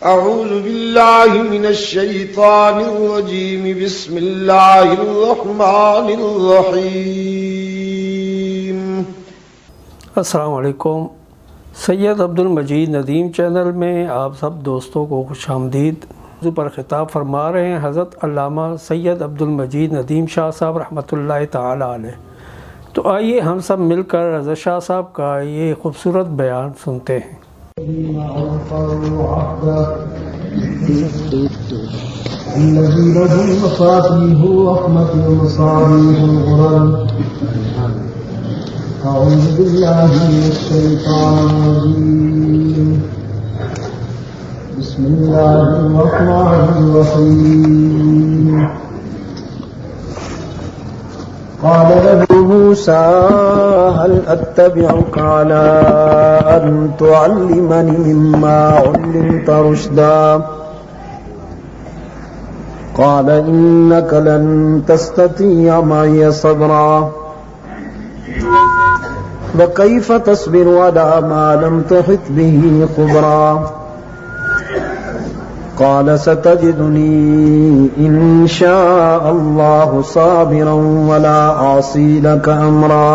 أعوذ بالله من الشيطان الرجيم بسم الله الرحمن الرحيم. السلام علیکم. سید عبد المجید ندیم چینل میں آپ سب دوستوں کو خوش آمدید. موضوع پر خطاب فرما رہے ہیں حضرت علامہ سید عبد المجید ندیم شاہ صاحب رحمۃ اللہ تعالی علیہ. تو آئیے ہم سب مل کر رضا شاہ صاحب کا یہ خوبصورت بیان سنتے ہیں. الذين هم مفاتيح رحمة ومصابيح الغرر. أعوذ بالله من الشيطان الرجيم. بسم الله الرحمن الرحيم. قال له موسى هل أتبعك على أن تعلمني مما علمت رشدا قال إنك لن تستطيع معي صبرا وكيف تصبر على ما لم تحط به خبرا قال ستجدني إن شاء الله صابرا ولا أعصي لك أمرا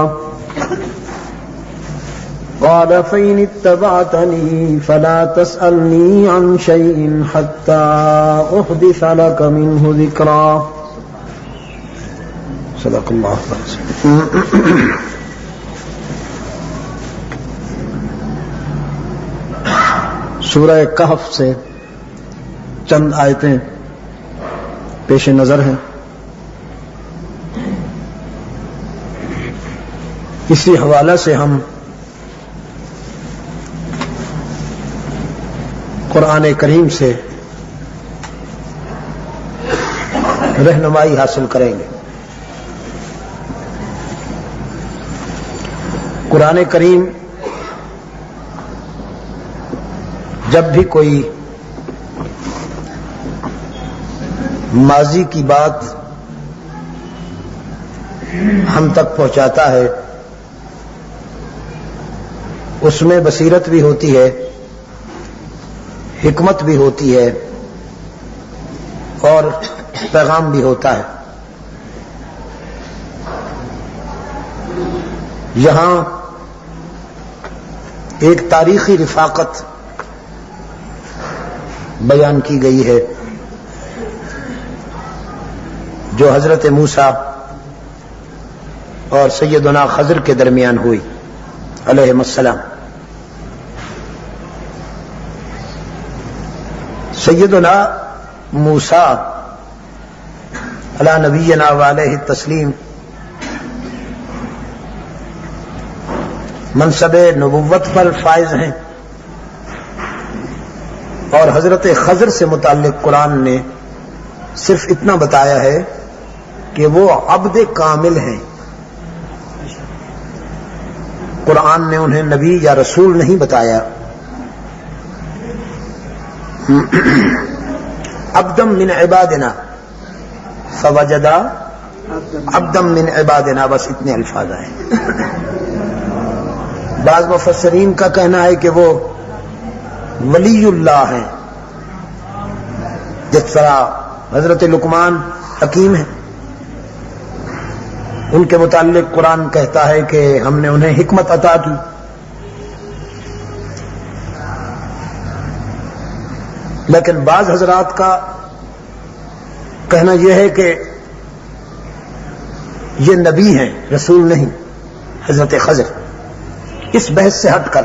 قال فإن اتبعتني فلا تسألني عن شيء حتى أحدث لك منه ذكرا. صدق الله العظيم. سورہ کہف سے چند آیتیں پیش نظر ہیں. اسی حوالے سے ہم قرآن کریم سے رہنمائی حاصل کریں گے. قرآن کریم جب بھی کوئی ماضی کی بات ہم تک پہنچاتا ہے اس میں بصیرت بھی ہوتی ہے، حکمت بھی ہوتی ہے اور پیغام بھی ہوتا ہے. یہاں ایک تاریخی رفاقت بیان کی گئی ہے جو حضرت موسیٰ اور سیدنا خضر کے درمیان ہوئی علیہم السلام. سیدنا موسیٰ علی نبینا وعلیہ التسلیم منصب نبوت پر فائز ہیں اور حضرت خضر سے متعلق قرآن نے صرف اتنا بتایا ہے کہ وہ عبد کامل ہیں. قرآن نے انہیں نبی یا رسول نہیں بتایا. عبدم من عبادنا فوجدا عبدم من عبادنا، بس اتنے الفاظ ہیں. بعض مفسرین کا کہنا ہے کہ وہ ولی اللہ ہیں، جس طرح حضرت لقمان حکیم ہیں. ان کے متعلق قرآن کہتا ہے کہ ہم نے انہیں حکمت عطا کی. لیکن بعض حضرات کا کہنا یہ ہے کہ یہ نبی ہیں، رسول نہیں. حضرت خضر اس بحث سے ہٹ کر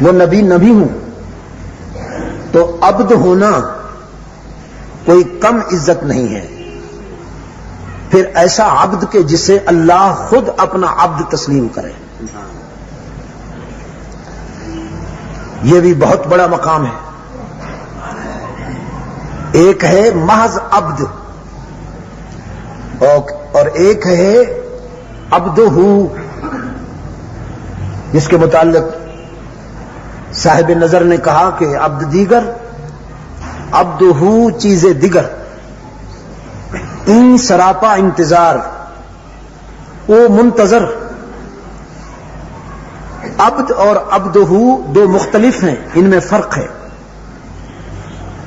وہ نبی ہوں تو عبد ہونا کوئی کم عزت نہیں ہے. پھر ایسا عبد کہ جسے اللہ خود اپنا عبد تسلیم کرے، یہ بھی بہت بڑا مقام ہے. ایک ہے محض عبد اور ایک ہے عبد ہو، جس کے متعلق صاحب نظر نے کہا کہ عبد دیگر عبد ہو چیز دیگر، این سراپا انتظار او منتظر عبد اور عبدہ دو مختلف ہیں، ان میں فرق ہے۔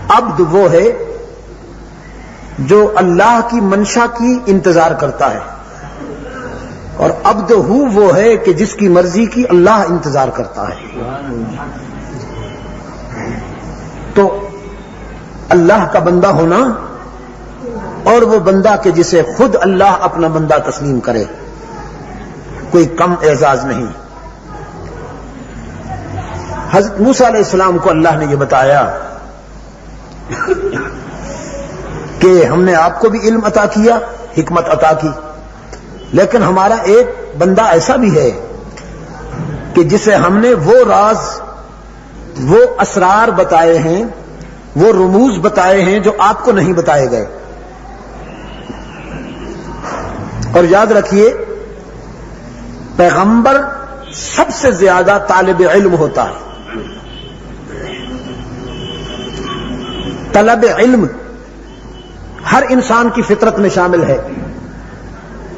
عبد وہ ہے جو اللہ کی منشا کی انتظار کرتا ہے، اور عبدہ وہ ہے کہ جس کی مرضی کی اللہ انتظار کرتا ہے۔ تو اللہ کا بندہ ہونا اور وہ بندہ کہ جسے خود اللہ اپنا بندہ تسلیم کرے، کوئی کم اعزاز نہیں۔ حضرت موسیٰ علیہ السلام کو اللہ نے یہ بتایا کہ ہم نے آپ کو بھی علم عطا کیا، حکمت عطا کی، لیکن ہمارا ایک بندہ ایسا بھی ہے کہ جسے ہم نے وہ راز، وہ اسرار بتائے ہیں، وہ رموز بتائے ہیں جو آپ کو نہیں بتائے گئے۔ اور یاد رکھیے، پیغمبر سب سے زیادہ طالب علم ہوتا ہے۔ طلب علم ہر انسان کی فطرت میں شامل ہے،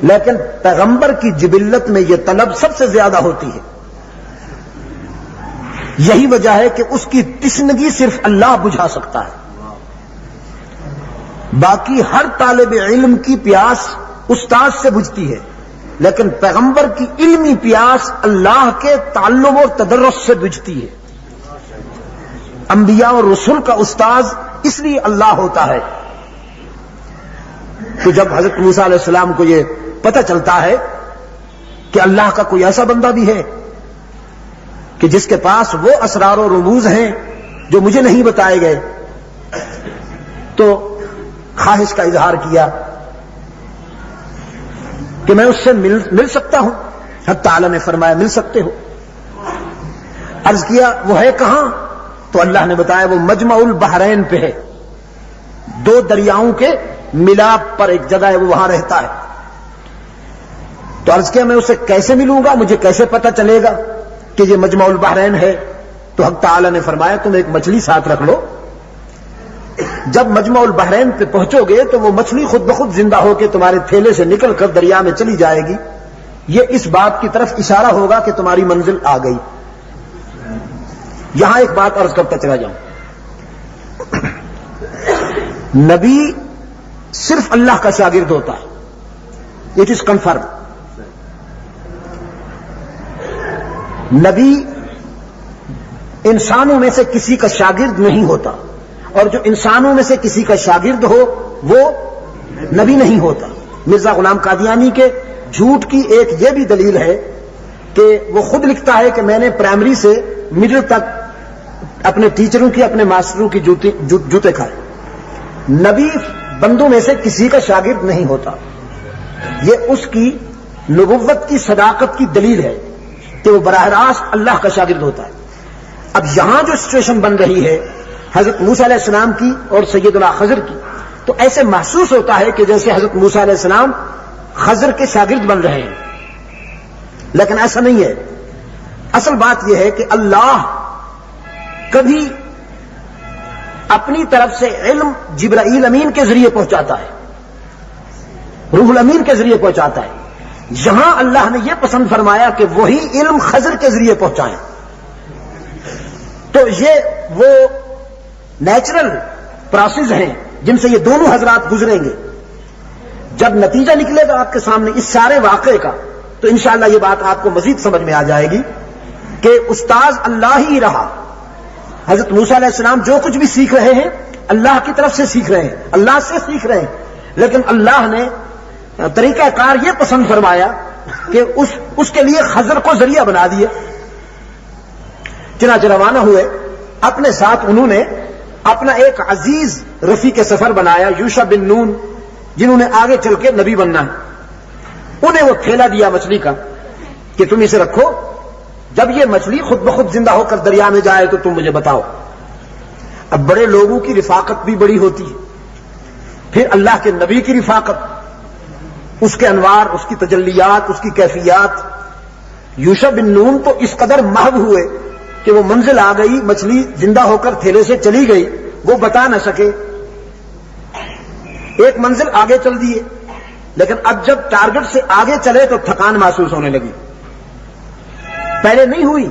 لیکن پیغمبر کی جبلت میں یہ طلب سب سے زیادہ ہوتی ہے۔ یہی وجہ ہے کہ اس کی تشنگی صرف اللہ بجھا سکتا ہے۔ باقی ہر طالب علم کی پیاس استاد سے بجھتی ہے، لیکن پیغمبر کی علمی پیاس اللہ کے تعلم اور تدرس سے بجھتی ہے۔ انبیاء اور رسول کا استاذ اس لیے اللہ ہوتا ہے۔ تو جب حضرت موسیٰ علیہ السلام کو یہ پتہ چلتا ہے کہ اللہ کا کوئی ایسا بندہ بھی ہے کہ جس کے پاس وہ اسرار و رموز ہیں جو مجھے نہیں بتائے گئے، تو خواہش کا اظہار کیا کہ میں اس سے مل سکتا ہوں۔ حق تعالی نے فرمایا مل سکتے ہو۔ عرض کیا وہ ہے کہاں؟ تو اللہ نے بتایا وہ مجمع البحرین پہ ہے، دو دریاؤں کے ملاپ پر ایک جگہ ہے، وہ وہاں رہتا ہے۔ تو عرض کیا میں اسے کیسے ملوں گا، مجھے کیسے پتہ چلے گا کہ یہ مجمع البحرین ہے؟ تو حق تعالی نے فرمایا تم ایک مچھلی ساتھ رکھ لو، جب مجمع البحرین پہ پہنچو گے تو وہ مچھلی خود بخود زندہ ہو کے تمہارے تھیلے سے نکل کر دریا میں چلی جائے گی۔ یہ اس بات کی طرف اشارہ ہوگا کہ تمہاری منزل آ گئی۔ یہاں ایک بات عرض کرتا چلا جاؤں، نبی صرف اللہ کا شاگرد ہوتا ہے، اٹ از کنفرم۔ نبی انسانوں میں سے کسی کا شاگرد نہیں ہوتا، اور جو انسانوں میں سے کسی کا شاگرد ہو وہ نبی نہیں ہوتا۔ مرزا غلام قادیانی کے جھوٹ کی ایک یہ بھی دلیل ہے کہ وہ خود لکھتا ہے کہ میں نے پرائمری سے مڈل تک اپنے ٹیچروں کی، اپنے ماسٹروں کی جوتے کھائے۔ نبی بندوں میں سے کسی کا شاگرد نہیں ہوتا، یہ اس کی نبوت کی صداقت کی دلیل ہے کہ وہ براہ راست اللہ کا شاگرد ہوتا ہے۔ اب یہاں جو سچویشن بن رہی ہے حضرت موسیٰ علیہ السلام کی اور سیدنا خضر کی، تو ایسے محسوس ہوتا ہے کہ جیسے حضرت موسیٰ علیہ السلام خضر کے شاگرد بن رہے ہیں، لیکن ایسا نہیں ہے۔ اصل بات یہ ہے کہ اللہ کبھی اپنی طرف سے علم جبرائیل امین کے ذریعے پہنچاتا ہے، روح الامین کے ذریعے پہنچاتا ہے۔ یہاں اللہ نے یہ پسند فرمایا کہ وہی علم خضر کے ذریعے پہنچائیں۔ تو یہ وہ نیچرل پروسیس ہیں جن سے یہ دونوں حضرات گزریں گے۔ جب نتیجہ نکلے گا آپ کے سامنے اس سارے واقعے کا، تو انشاءاللہ یہ بات آپ کو مزید سمجھ میں آ جائے گی کہ استاذ اللہ ہی رہا۔ حضرت موسیٰ علیہ السلام جو کچھ بھی سیکھ رہے ہیں اللہ کی طرف سے سیکھ رہے ہیں، اللہ سے سیکھ رہے ہیں، لیکن اللہ نے طریقہ کار یہ پسند فرمایا کہ اس کے لیے خضر کو ذریعہ بنا دیا۔ چنانچہ روانہ ہوئے، اپنے ساتھ انہوں نے اپنا ایک عزیز رفیق سفر بنایا، یوشع بن نون، جنہوں نے آگے چل کے نبی بننا ہے۔ انہیں وہ تھیلا دیا مچھلی کا کہ تم اسے رکھو، جب یہ مچھلی خود بخود زندہ ہو کر دریا میں جائے تو تم مجھے بتاؤ۔ اب بڑے لوگوں کی رفاقت بھی بڑی ہوتی ہے، پھر اللہ کے نبی کی رفاقت، اس کے انوار، اس کی تجلیات، اس کی کیفیات۔ یوشع بن نون تو اس قدر محو ہوئے کہ وہ منزل آ گئی، مچھلی زندہ ہو کر تھیلے سے چلی گئی، وہ بتا نہ سکے، ایک منزل آگے چل دیے، لیکن اب جب ٹارگٹ سے آگے چلے تو تھکان محسوس ہونے لگی۔ پہلے نہیں ہوئی،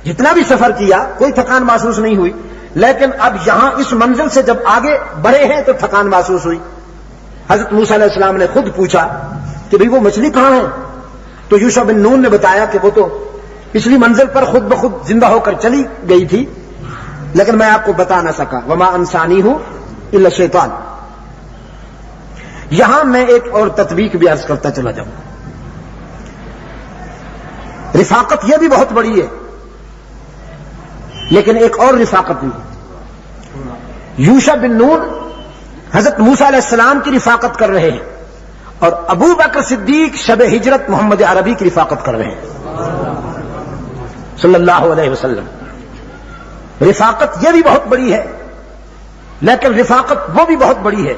جتنا بھی سفر کیا کوئی تھکان محسوس نہیں ہوئی، لیکن اب یہاں اس منزل سے جب آگے بڑھے ہیں تو تھکان محسوس ہوئی۔ حضرت موسیٰ علیہ السلام نے خود پوچھا کہ بھئی وہ مچھلی کہاں ہے؟ تو یوشع بن نون نے بتایا کہ وہ تو پچھلی منزل پر خود بخود زندہ ہو کر چلی گئی تھی، لیکن میں آپ کو بتا نہ سکا، وما انسانی ہوں الا الشیطان۔ یہاں میں ایک اور تطبیق بھی عرض کرتا چلا جاؤں۔ رفاقت یہ بھی بہت بڑی ہے، لیکن ایک اور رفاقت بھی ہے۔ یوشع بن نون حضرت موسیٰ علیہ السلام کی رفاقت کر رہے ہیں، اور ابو بکر صدیق شب ہجرت محمد عربی کی رفاقت کر رہے ہیں صلی اللہ علیہ وسلم۔ رفاقت یہ بھی بہت بڑی ہے، لیکن رفاقت وہ بھی بہت بڑی ہے۔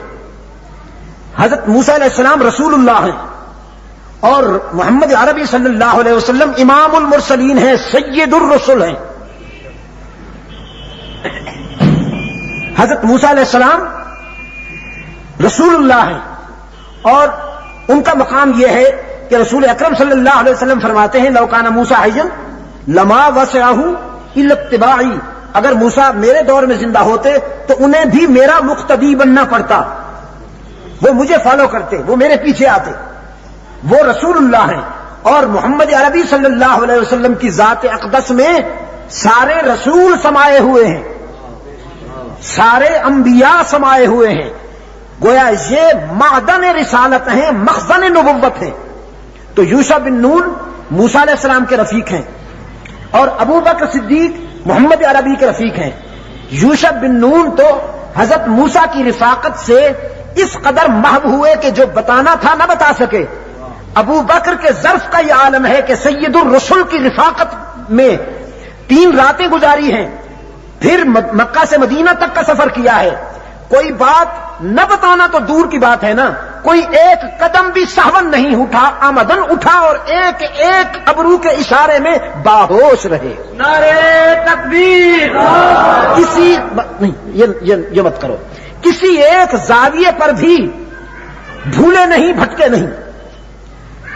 حضرت موسیٰ علیہ السلام رسول اللہ ہیں، اور محمد عربی صلی اللہ علیہ وسلم امام المرسلین ہیں، سید الرسل ہیں۔ حضرت موسیٰ علیہ السلام رسول اللہ ہیں، اور ان کا مقام یہ ہے کہ رسول اکرم صلی اللہ علیہ وسلم فرماتے ہیں لو کان موسیٰ حیا لما وسعہ الا اتباعی، اگر موسیٰ میرے دور میں زندہ ہوتے تو انہیں بھی میرا مقتدی بننا پڑتا، وہ مجھے فالو کرتے، وہ میرے پیچھے آتے۔ وہ رسول اللہ ہیں، اور محمد عربی صلی اللہ علیہ وسلم کی ذات اقدس میں سارے رسول سمائے ہوئے ہیں، سارے انبیاء سمائے ہوئے ہیں، گویا یہ معدن رسالت ہیں، مخزن نبوت ہیں۔ تو یوشع بن نون موسیٰ علیہ السلام کے رفیق ہیں، اور ابو بکر صدیق محمد عربی کے رفیق ہیں۔ یوشع بن نون تو حضرت موسیٰ کی رفاقت سے اس قدر محو ہوئے کہ جو بتانا تھا نہ بتا سکے۔ ابو بکر کے ظرف کا یہ عالم ہے کہ سید الرسل کی رفاقت میں 3 راتیں گزاری ہیں، پھر مکہ سے مدینہ تک کا سفر کیا ہے۔ کوئی بات نہ بتانا تو دور کی بات ہے نا، کوئی ایک قدم بھی سہون نہیں اٹھا، آمدن اٹھا، اور ایک ایک ابرو کے اشارے میں باہوش رہے۔ نعرے تکبیر! کسی نہیں، یہ مت کرو، کسی ایک زاویے پر بھی بھولے نہیں، بھٹکے نہیں۔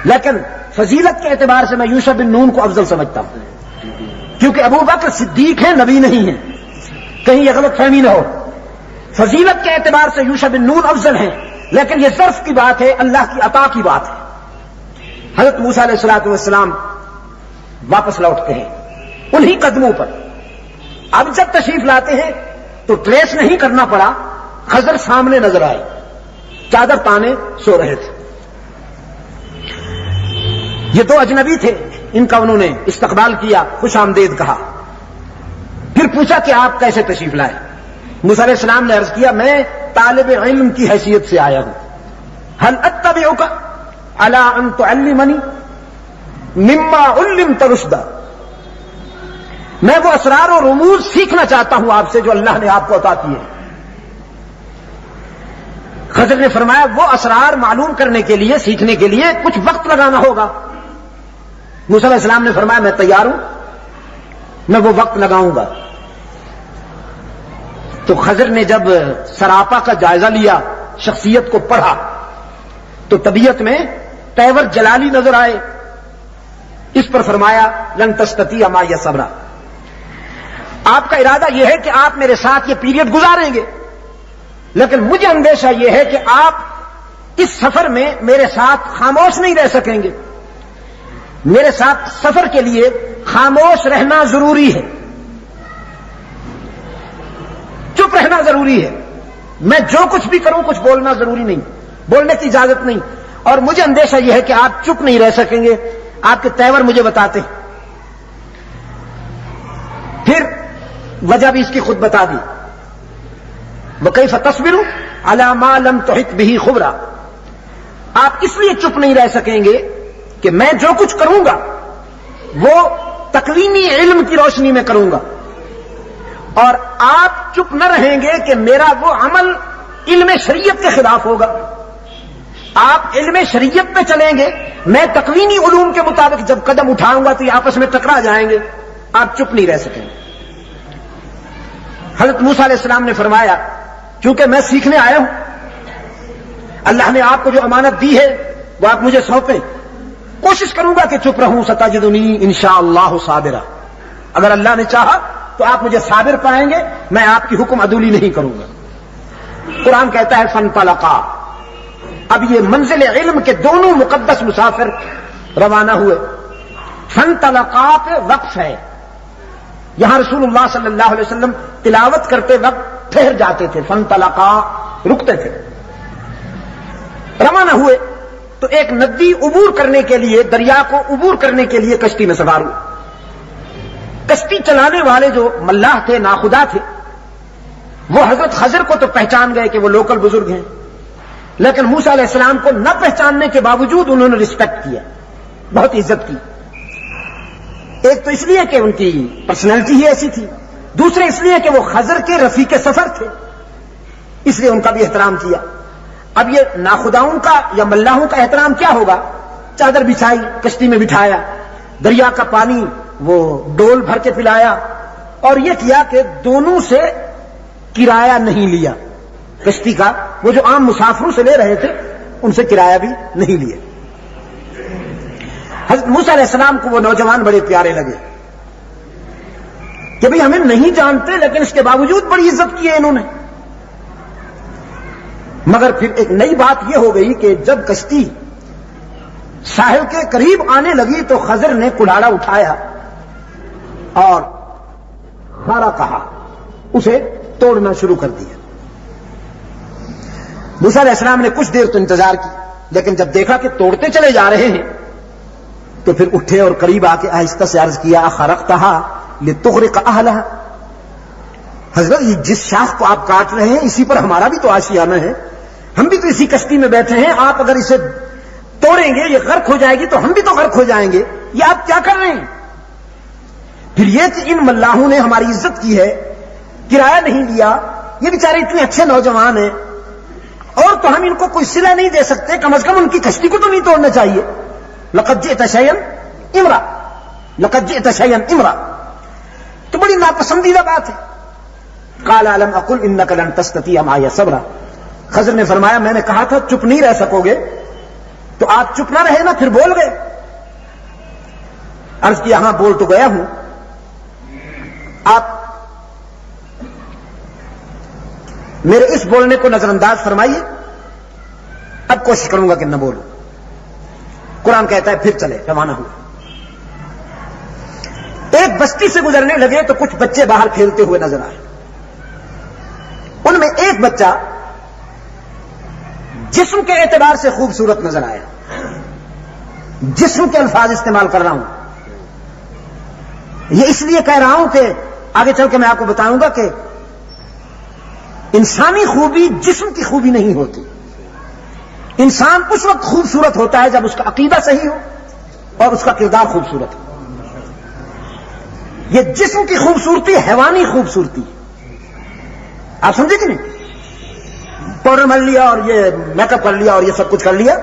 لیکن فضیلت کے اعتبار سے میں یوشع بن نون کو افضل سمجھتا ہوں، کیونکہ ابو بکر صدیق ہیں، نبی نہیں ہیں، کہیں یہ غلط فہمی نہ ہو۔ فضیلت کے اعتبار سے یوشع بن نون افضل ہیں، لیکن یہ ظرف کی بات ہے، اللہ کی عطا کی بات ہے۔ حضرت موسیٰ علیہ الصلوۃ والسلام واپس لوٹتے ہیں انہی قدموں پر۔ اب جب تشریف لاتے ہیں تو ٹریس نہیں کرنا پڑا، خضر سامنے نظر آئے، چادر تانے سو رہے تھے۔ یہ 2 اجنبی تھے، ان کا انہوں نے استقبال کیا، خوش آمدید کہا، پھر پوچھا کہ آپ کیسے تشریف لائے؟ موسیٰ علیہ السلام نے عرض کیا میں طالب علم کی حیثیت سے آیا ہوں۔ هل اتبعک علی ان تعلمنی مما علمت رشدا، میں وہ اسرار و رموز سیکھنا چاہتا ہوں آپ سے جو اللہ نے آپ کو عطا کیے۔ خضر نے فرمایا وہ اسرار معلوم کرنے کے لیے، سیکھنے کے لیے کچھ وقت لگانا ہوگا۔ موسیٰ علیہ السلام نے فرمایا میں تیار ہوں، میں وہ وقت لگاؤں گا۔ تو خضر نے جب سراپا کا جائزہ لیا، شخصیت کو پڑھا، تو طبیعت میں تیور جلالی نظر آئے۔ اس پر فرمایا لن تستطیع معی صبرا، آپ کا ارادہ یہ ہے کہ آپ میرے ساتھ یہ پیریڈ گزاریں گے، لیکن مجھے اندیشہ یہ ہے کہ آپ اس سفر میں میرے ساتھ خاموش نہیں رہ سکیں گے۔ میرے ساتھ سفر کے لیے خاموش رہنا ضروری ہے، چپ رہنا ضروری ہے۔ میں جو کچھ بھی کروں کچھ بولنا ضروری نہیں، بولنے کی اجازت نہیں، اور مجھے اندیشہ یہ ہے کہ آپ چپ نہیں رہ سکیں گے۔ آپ کے تیور مجھے بتاتے ہیں۔ پھر وجہ بھی اس کی خود بتا دی، وَكَيْفَ تَصْبِرُ عَلَى مَا لَمْ تُحِطْ بِهِ خُبْرًا، آپ اس لیے چپ نہیں رہ سکیں گے کہ میں جو کچھ کروں گا وہ تقویمی علم کی روشنی میں کروں گا، اور آپ چپ نہ رہیں گے کہ میرا وہ عمل علم شریعت کے خلاف ہوگا۔ آپ علم شریعت پہ چلیں گے، میں تقویمی علوم کے مطابق جب قدم اٹھاؤں گا تو یہ آپس میں ٹکرا جائیں گے، آپ چپ نہیں رہ سکیں گے۔ حضرت موسیٰ علیہ السلام نے فرمایا کیونکہ میں سیکھنے آیا ہوں، اللہ نے آپ کو جو امانت دی ہے وہ آپ مجھے سونپیں، کوشش کروں گا کہ چپ رہوں، ستجدنی انشاءاللہ صابرا، اگر اللہ نے چاہا تو آپ مجھے صابر پائیں گے، میں آپ کی حکم عدولی نہیں کروں گا۔ قرآن کہتا ہے فانطلقا، اب یہ منزل علم کے دونوں مقدس مسافر روانہ ہوئے۔ فانطلقا پہ وقف ہے، یہاں رسول اللہ صلی اللہ علیہ وسلم تلاوت کرتے وقت ٹھہر جاتے تھے، فانطلقا رکتے تھے۔ روانہ ہوئے تو ایک ندی عبور کرنے کے لیے، دریا کو عبور کرنے کے لیے کشتی میں سوار ہوئے۔ کشتی چلانے والے جو ملاح تھے، ناخدا تھے، وہ حضرت خضر کو تو پہچان گئے کہ وہ لوکل بزرگ ہیں، لیکن موسیٰ علیہ السلام کو نہ پہچاننے کے باوجود انہوں نے رسپیکٹ کیا، بہت عزت کی۔ ایک تو اس لیے کہ ان کی پرسنالٹی ہی ایسی تھی، دوسرے اس لیے کہ وہ خضر کے رفیق سفر تھے، اس لیے ان کا بھی احترام کیا۔ اب یہ ناخداؤں کا یا ملاحوں کا احترام کیا ہوگا؟ چادر بچھائی، کشتی میں بٹھایا، دریا کا پانی وہ ڈول بھر کے پلایا، اور یہ کیا کہ دونوں سے کرایہ نہیں لیا کشتی کا، وہ جو عام مسافروں سے لے رہے تھے ان سے کرایہ بھی نہیں لیا۔ حضرت موسیٰ علیہ السلام کو وہ نوجوان بڑے پیارے لگے کہ بھئی ہمیں نہیں جانتے، لیکن اس کے باوجود بڑی عزت کی ہے انہوں نے۔ مگر پھر ایک نئی بات یہ ہو گئی کہ جب کشتی ساحل کے قریب آنے لگی تو خضر نے کلاڑا اٹھایا اور خارا کہا، اسے توڑنا شروع کر دیا۔ موسیٰ علیہ السلام نے کچھ دیر تو انتظار کی، لیکن جب دیکھا کہ توڑتے چلے جا رہے ہیں تو پھر اٹھے اور قریب آ کے آہستہ سے عرض کیا اخرقتها لتغرق اهلها، حضرت یہ جس شاخ کو آپ کاٹ رہے ہیں اسی پر ہمارا بھی تو آشیانہ ہے، ہم بھی تو اسی کشتی میں بیٹھے ہیں، آپ اگر اسے توڑیں گے یہ غرق ہو جائے گی تو ہم بھی تو غرق ہو جائیں گے، یہ آپ کیا کر رہے ہیں؟ پھر یہ کہ ان ملاحوں نے ہماری عزت کی ہے، کرایہ نہیں لیا، یہ بیچارے اتنے اچھے نوجوان ہیں، اور تو ہم ان کو کوئی صلہ نہیں دے سکتے، کم از کم ان کی کشتی کو تو نہیں توڑنا چاہیے۔ لقد جئت شيئا امرا، لقد جئت شيئا امرا، تو بڑی ناپسندیدہ بات ہے۔ قال الم اقل انك لن تستطيع معي صبرا، خضر نے فرمایا میں نے کہا تھا چپ نہیں رہ سکو گے، تو آپ چپ نہ رہے نا، پھر بول گئے۔ عرض کیا ہاں بول تو گیا ہوں، آپ میرے اس بولنے کو نظر انداز فرمائیے، اب کوشش کروں گا کہ نہ بولوں۔ قرآن کہتا ہے پھر چلے، روانہ ہوئے۔ ایک بستی سے گزرنے لگے تو کچھ بچے باہر کھیلتے ہوئے نظر آئے، ان میں ایک بچہ جسم کے اعتبار سے خوبصورت نظر آیا، جسم کے الفاظ استعمال کر رہا ہوں، یہ اس لیے کہہ رہا ہوں کہ آگے چل کے میں آپ کو بتاؤں گا کہ انسانی خوبی جسم کی خوبی نہیں ہوتی، انسان اس وقت خوبصورت ہوتا ہے جب اس کا عقیدہ صحیح ہو اور اس کا کردار خوبصورت ہو۔ یہ جسم کی خوبصورتی حیوانی خوبصورتی ہے، آپ سمجھے کہ نہیں؟ پاؤڈر مل لیا اور یہ میک اپ کر لیا اور یہ سب کچھ کر لیا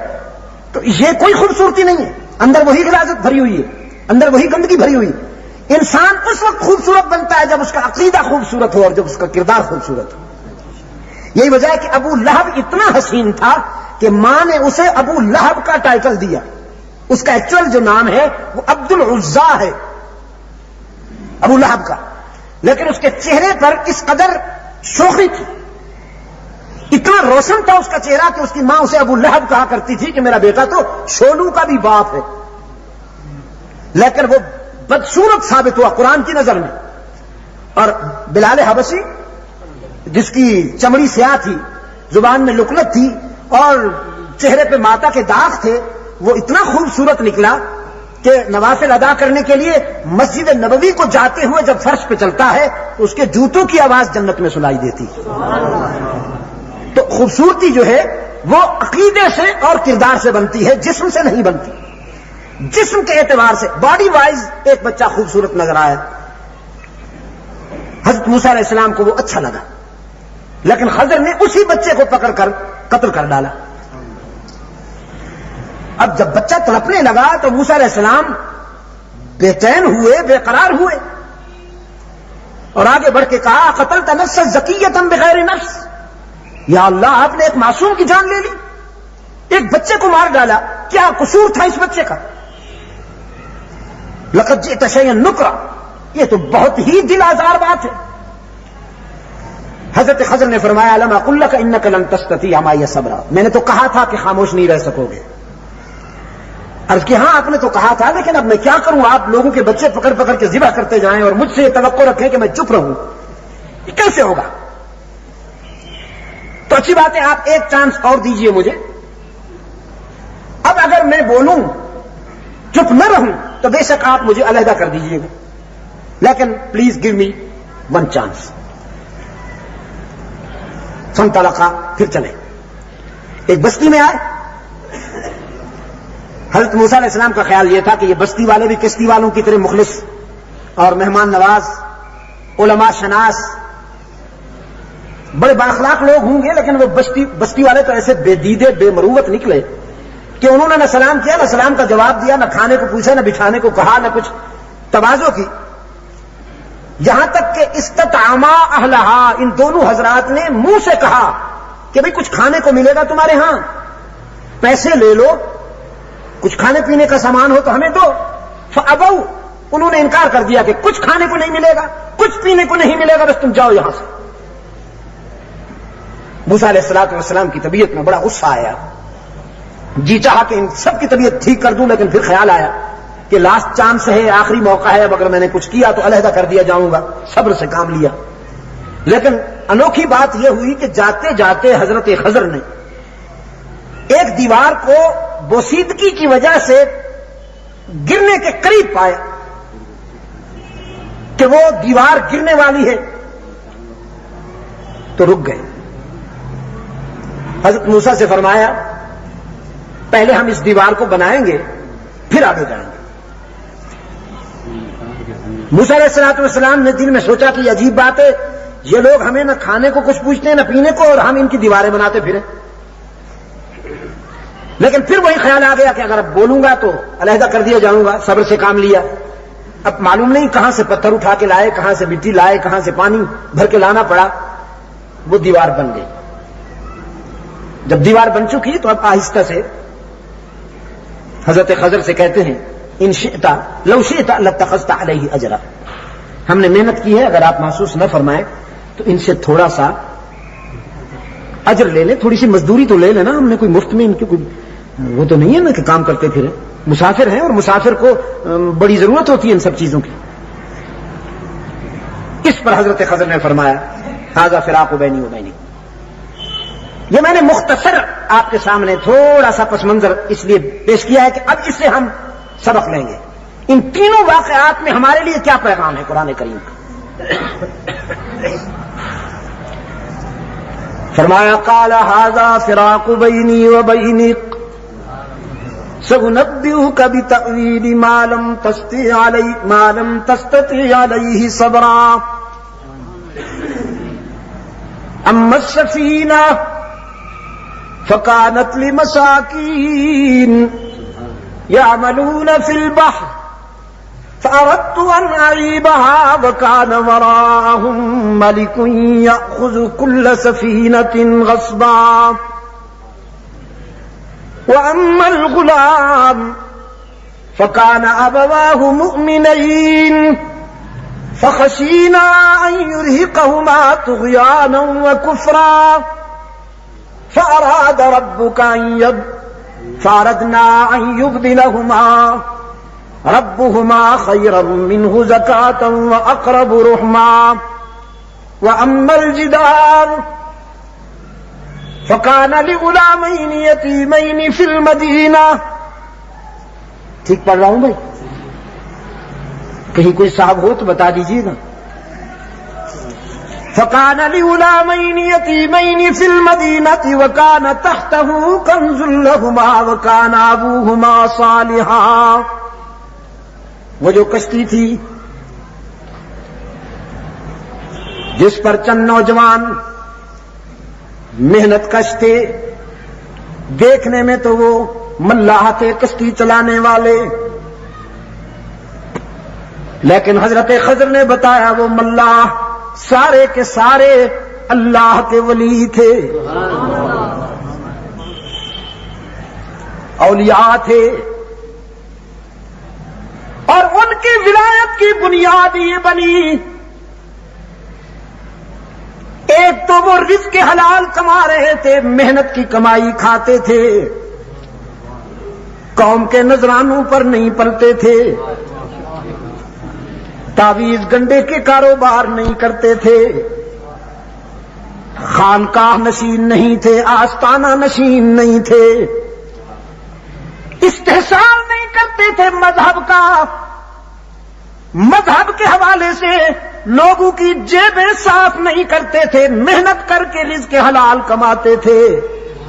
تو یہ کوئی خوبصورتی نہیں ہے، اندر وہی غلاظت بھری ہوئی ہے، اندر وہی گندگی بھری ہوئی ہے۔ انسان اس وقت خوبصورت بنتا ہے جب اس کا عقیدہ خوبصورت ہو اور جب اس کا کردار خوبصورت ہو۔ یہی وجہ ہے کہ ابو لہب اتنا حسین تھا کہ ماں نے اسے ابو لہب کا ٹائٹل دیا، اس کا ایکچوئل جو نام ہے وہ عبد العزا ہے، ابو لہب کا، لیکن اس کے چہرے پر اس قدر شوخی تھی، اتنا روشن تھا اس کا چہرہ کہ اس کی ماں اسے ابو لہب کہا کرتی تھی کہ میرا بیٹا تو شولو کا بھی باپ ہے، لیکن وہ بدصورت ثابت ہوا قرآن کی نظر میں۔ اور بلال حبشی جس کی چمڑی سیاہ تھی، زبان میں لکنت تھی اور چہرے پہ ماتا کے داغ تھے، وہ اتنا خوبصورت نکلا کہ نوافل ادا کرنے کے لیے مسجد نبوی کو جاتے ہوئے جب فرش پہ چلتا ہے تو اس کے جوتوں کی آواز جنت میں سنائی دیتی۔ تو خوبصورتی جو ہے وہ عقیدے سے اور کردار سے بنتی ہے، جسم سے نہیں بنتی۔ جسم کے اعتبار سے باڈی وائز ایک بچہ خوبصورت نظر آیا، حضرت موسیٰ علیہ السلام کو وہ اچھا لگا، لیکن خضر نے اسی بچے کو پکڑ کر قتل کر ڈالا۔ اب جب بچہ تڑپنے لگا تو موسیٰ علیہ السلام بے چین ہوئے، بے قرار ہوئے اور آگے بڑھ کے کہا قتلت نفسا زکیۃ بغیر نفس، یا اللہ آپ نے ایک معصوم کی جان لے لی، ایک بچے کو مار ڈالا، کیا قصور تھا اس بچے کا؟ لقد جئت شيئا نکرا، یہ تو بہت ہی دل آزار بات ہے۔ حضرت خضر نے فرمایا الم اقل لك انك لن تستطيع معي صبرا، میں نے تو کہا تھا کہ خاموش نہیں رہ سکو گے۔ عرض کہ ہاں آپ نے تو کہا تھا، لیکن اب میں کیا کروں، آپ لوگوں کے بچے پکڑ پکڑ کے ذبح کرتے جائیں اور مجھ سے یہ توقع رکھیں کہ میں چپ رہوں، یہ کیسے ہوگا؟ تو اچھی بات ہے، آپ ایک چانس اور دیجئے مجھے، اب اگر میں بولوں چپ نہ رہوں تو بے شک آپ مجھے علیحدہ کر دیجئے گا، لیکن please give me one chance. فانطلقا، پھر چلے، ایک بستی میں آئے۔ حضرت موسیٰ علیہ السلام کا خیال یہ تھا کہ یہ بستی والے بھی کشتی والوں کی طرح مخلص اور مہمان نواز، علماء شناس، بڑے بااخلاق لوگ ہوں گے، لیکن وہ بستی والے تو ایسے بے دیدے بے مروت نکلے کہ انہوں نے نہ سلام کیا، نہ سلام کا جواب دیا، نہ کھانے کو پوچھا، نہ بٹھانے کو کہا، نہ کچھ تواضع کی، یہاں تک کہ استطعما اہلہا، ان دونوں حضرات نے منہ سے کہا کہ بھئی کچھ کھانے کو ملے گا تمہارے ہاں، پیسے لے لو، کچھ کھانے پینے کا سامان ہو تو ہمیں دو۔ فابوا، انہوں نے انکار کر دیا کہ کچھ کھانے کو نہیں ملے گا، کچھ پینے کو نہیں ملے گا، بس تم جاؤ یہاں سے۔ موسیٰ علیہ السلام کی طبیعت میں بڑا غصہ آیا، جی چاہا کہ ان سب کی طبیعت ٹھیک کر دوں، لیکن پھر خیال آیا کہ لاسٹ چانس ہے، آخری موقع ہے، اب اگر میں نے کچھ کیا تو علیحدہ کر دیا جاؤں گا، صبر سے کام لیا۔ لیکن انوکھی بات یہ ہوئی کہ جاتے جاتے حضرت خضر نے ایک دیوار کو بوسیدگی کی وجہ سے گرنے کے قریب پایا کہ وہ دیوار گرنے والی ہے، تو رک گئے۔ حضرت موسیٰ سے فرمایا پہلے ہم اس دیوار کو بنائیں گے پھر آگے جائیں گے۔ موسیٰ علیہ السلام نے دل میں سوچا کہ یہ عجیب بات ہے، یہ لوگ ہمیں نہ کھانے کو کچھ پوچھتے ہیں نہ پینے کو، اور ہم ان کی دیواریں بناتے پھریں۔ لیکن پھر وہی خیال آ گیا کہ اگر اب بولوں گا تو علیحدہ کر دیا جاؤں گا، صبر سے کام لیا۔ اب معلوم نہیں کہاں سے پتھر اٹھا کے لائے، کہاں سے مٹی لائے، کہاں سے پانی بھر کے لانا پڑا، وہ دیوار بن گئی۔ جب دیوار بن چکی تو اب آہستہ سے حضرت خضر سے کہتے ہیں ان شئت لو شئت لاتخذت علیہ اجرا، ہم نے محنت کی ہے، اگر آپ محسوس نہ فرمائیں تو ان سے تھوڑا سا اجر لے لیں، تھوڑی سی مزدوری تو لے لینا، ہم نے کوئی مفت میں ان کی کوئی وہ تو نہیں ہے نا کہ کام کرتے پھریں، مسافر ہیں اور مسافر کو بڑی ضرورت ہوتی ہے ان سب چیزوں کی۔ اس پر حضرت خضر نے فرمایا ھذا فراق بینی و بینک، یہ میں نے مختصر آپ کے سامنے تھوڑا سا پس منظر اس لیے پیش کیا ہے کہ اب اس سے ہم سبق لیں گے، ان تینوں واقعات میں ہمارے لیے کیا پیغام ہے قرآن کریم کا۔ فرمایا قال ھذا فراق بینی و بینک سأنبئک بتأویل ما لم تستطع علیہ صبرا اما السفینہ فكانت لمساكين يعملون في البحر فأردت أن أعيبها وكان وراءهم ملك يأخذ كل سفينة غصبا وأما الغلام فكان أبواه مؤمنين فخشينا أن يرهقهما طغيانا وكفرا فأراد ربك فأردنا أن يبدلهما ربهما خيرا منه زكاة وأقرب رحما وأما الجدار فكان لغلامين يتيمين في المدينة۔ ٹھیک پڑھ رہا ہوں بھائی؟ کہیں کوئی صاحب ہو تو بتا دیجیے گا۔ فكان لغلامين يتيمين في المدينة وكان تحته كنز لهما وكان أبوهما صالحا۔ وہ جو کشتی تھی جس پر چند نوجوان محنت کش تھے، دیکھنے میں تو وہ ملاح تھے، کشتی چلانے والے، لیکن حضرت خضر نے بتایا وہ ملاح سارے کے سارے اللہ کے ولی تھے، اولیاء تھے، اور ان کی ولایت کی بنیاد یہ بنی، ایک تو وہ رزق حلال کما رہے تھے، محنت کی کمائی کھاتے تھے، قوم کے نذرانوں پر نہیں پلتے تھے، تعویذ گنڈے کے کاروبار نہیں کرتے تھے، خانقاہ نشین نہیں تھے، آستانہ نشین نہیں تھے، استحصال نہیں کرتے تھے مذہب کا، مذہب کے حوالے سے لوگوں کی جیبیں صاف نہیں کرتے تھے، محنت کر کے رزق حلال کماتے تھے،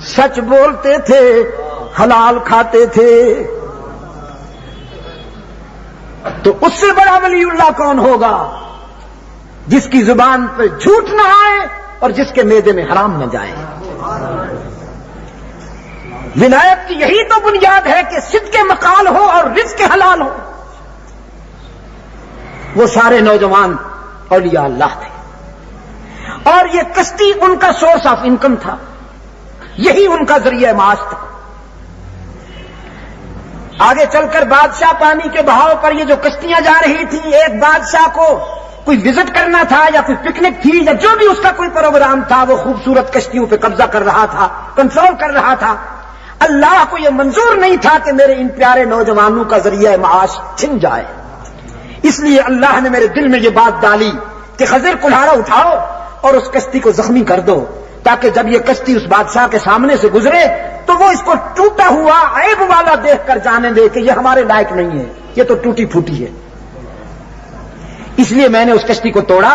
سچ بولتے تھے، حلال کھاتے تھے۔ تو اس سے بڑا ولی اللہ کون ہوگا جس کی زبان پہ جھوٹ نہ آئے اور جس کے معدے میں حرام نہ جائے۔ ولایت کی یہی تو بنیاد ہے کہ صدق مقال ہو اور رزق حلال ہو۔ وہ سارے نوجوان اولیاء اللہ تھے اور یہ کشتی ان کا سورس آف انکم تھا، یہی ان کا ذریعہ معاش تھا۔ آگے چل کر بادشاہ پانی کے بہاؤ پر یہ جو کشتیاں جا رہی تھیں، ایک بادشاہ کو کوئی وزٹ کرنا تھا یا کوئی پکنک تھی یا جو بھی اس کا کوئی پروگرام تھا، وہ خوبصورت کشتیوں پہ قبضہ کر رہا تھا، کنٹرول کر رہا تھا۔ اللہ کو یہ منظور نہیں تھا کہ میرے ان پیارے نوجوانوں کا ذریعہ معاش چھن جائے، اس لیے اللہ نے میرے دل میں یہ بات ڈالی کہ خضر کلہاڑا اٹھاؤ اور اس کشتی کو زخمی کر دو، تاکہ جب یہ کشتی اس بادشاہ کے سامنے سے گزرے تو وہ اس کو ٹوٹا ہوا عیب والا دیکھ کر جانے دے کہ یہ ہمارے لائق نہیں ہے، یہ تو ٹوٹی پھوٹی ہے۔ اس لیے میں نے اس کشتی کو توڑا،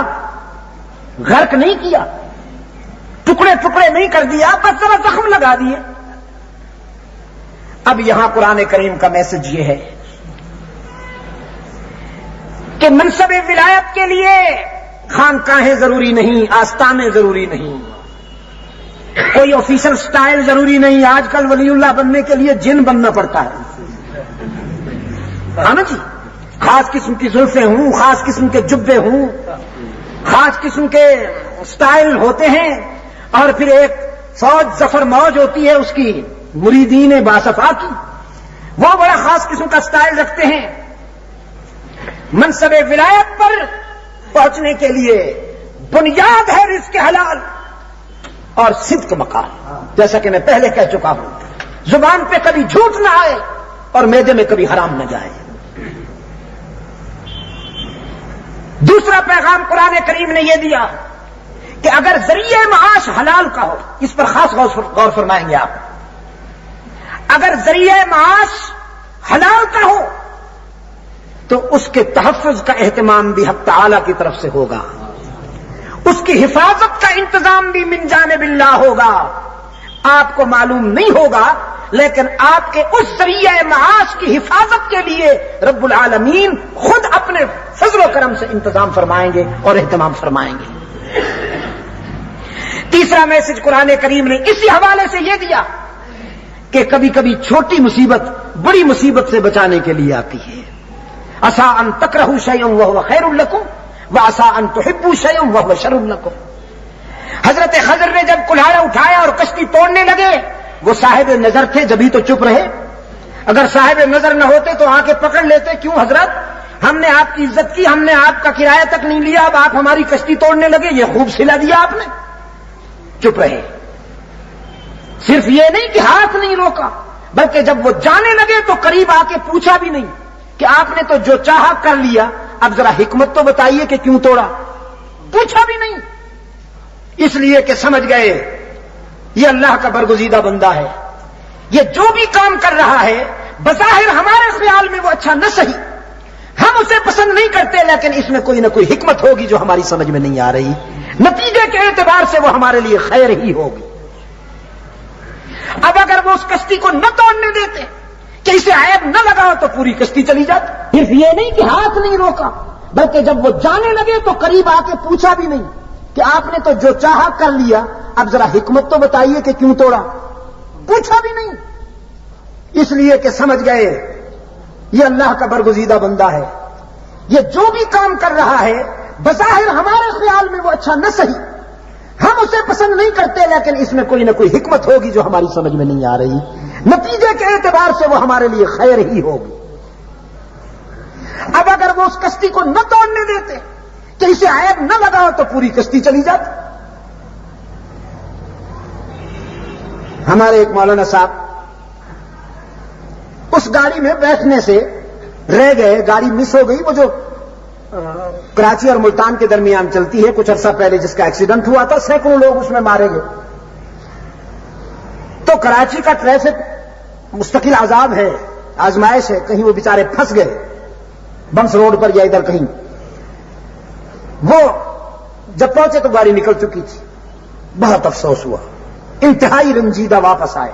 غرق نہیں کیا، ٹکڑے ٹکڑے نہیں کر دیا، بس ذرا زخم لگا دیے۔ اب یہاں قرآن کریم کا میسج یہ ہے کہ منصب ولایت کے لیے خانقاہیں ضروری نہیں، آستانے ضروری نہیں، کوئی آفیشل سٹائل ضروری نہیں۔ آج کل ولی اللہ بننے کے لیے جن بننا پڑتا ہے، ہاں نا جی، خاص قسم کی زلفیں ہوں، خاص قسم کے جبے ہوں، خاص قسم کے سٹائل ہوتے ہیں، اور پھر ایک فوج ظفر موج ہوتی ہے اس کی، مریدین باصفا کی، وہ بڑا خاص قسم کا سٹائل رکھتے ہیں۔ منصب ولایت پر پہنچنے کے لیے بنیاد ہے رزق حلال اور صدق مقال، جیسا کہ میں پہلے کہہ چکا ہوں، زبان پہ کبھی جھوٹ نہ آئے اور معدے میں کبھی حرام نہ جائے۔ دوسرا پیغام قرآن کریم نے یہ دیا کہ اگر ذریعہ معاش حلال کا ہو، اس پر خاص غور فرمائیں گے آپ، اگر ذریعہ معاش حلال کا ہو تو اس کے تحفظ کا اہتمام بھی حق تعالی کی طرف سے ہوگا، اس کی حفاظت کا انتظام بھی من جانب اللہ ہوگا۔ آپ کو معلوم نہیں ہوگا لیکن آپ کے اس ذریعہ معاش کی حفاظت کے لیے رب العالمین خود اپنے فضل و کرم سے انتظام فرمائیں گے اور اہتمام فرمائیں گے۔ تیسرا میسج قرآن کریم نے اسی حوالے سے یہ دیا کہ کبھی کبھی چھوٹی مصیبت بڑی مصیبت سے بچانے کے لیے آتی ہے۔ عسیٰ ان تکرہوا شیئا وہو خیر لکم وعسیٰ ان تحبوا شیئا وہو شر لکم۔ حضرت خضر نے جب کلہاڑا اٹھایا اور کشتی توڑنے لگے، وہ صاحب نظر تھے جبھی تو چپ رہے، اگر صاحب نظر نہ ہوتے تو آ کے پکڑ لیتے، کیوں حضرت ہم نے آپ کی عزت کی، ہم نے آپ کا کرایہ تک نہیں لیا، اب آپ ہماری کشتی توڑنے لگے، یہ خوب سلا دیا آپ نے۔ چپ رہے۔ صرف یہ نہیں کہ ہاتھ نہیں روکا، بلکہ جب وہ جانے لگے تو قریب آ کے پوچھا بھی نہیں کہ آپ نے تو جو چاہا کر لیا، اب ذرا حکمت تو بتائیے کہ کیوں توڑا، پوچھا بھی نہیں، اس لیے کہ سمجھ گئے یہ اللہ کا برگزیدہ بندہ ہے، یہ جو بھی کام کر رہا ہے بظاہر ہمارے خیال میں وہ اچھا نہ صحیح، ہم اسے پسند نہیں کرتے، لیکن اس میں کوئی نہ کوئی حکمت ہوگی جو ہماری سمجھ میں نہیں آ رہی، نتیجے کے اعتبار سے وہ ہمارے لیے خیر ہی ہوگی۔ اب اگر وہ اس کشتی کو نہ توڑنے دیتے کہ اسے عیب نہ لگاؤ تو پوری کشتی چلی جاتی۔ صرف یہ نہیں کہ ہاتھ نہیں روکا، بلکہ جب وہ جانے لگے تو قریب آ کے پوچھا بھی نہیں کہ آپ نے تو جو چاہا کر لیا، اب ذرا حکمت تو بتائیے کہ کیوں توڑا، پوچھا بھی نہیں، اس لیے کہ سمجھ گئے یہ اللہ کا برگزیدہ بندہ ہے، یہ جو بھی کام کر رہا ہے بظاہر ہمارے خیال میں وہ اچھا نہ صحیح، ہم اسے پسند نہیں کرتے، لیکن اس میں کوئی نہ کوئی حکمت ہوگی جو ہماری سمجھ میں نہیں آ رہی، نتیجے کے اعتبار سے وہ ہمارے لیے خیر ہی ہوگی۔ اب اگر وہ اس کشتی کو نہ توڑنے دیتے کہ اسے عیب نہ لگاؤ تو پوری کشتی چلی جاتی. ہمارے ایک مولانا صاحب اس گاڑی میں بیٹھنے سے رہ گئے, گاڑی مس ہو گئی, وہ جو کراچی اور ملتان کے درمیان چلتی ہے, کچھ عرصہ پہلے جس کا ایکسیڈنٹ ہوا تھا, سینکڑوں لوگ اس میں مارے گئے. تو کراچی کا ٹریفک مستقل عذاب ہے, آزمائش ہے, کہیں وہ بیچارے پھنس گئے بمس روڈ پر یا ادھر کہیں. وہ جب پہنچے تو گاڑی نکل چکی تھی. بہت افسوس ہوا, انتہائی رنجیدہ واپس آئے.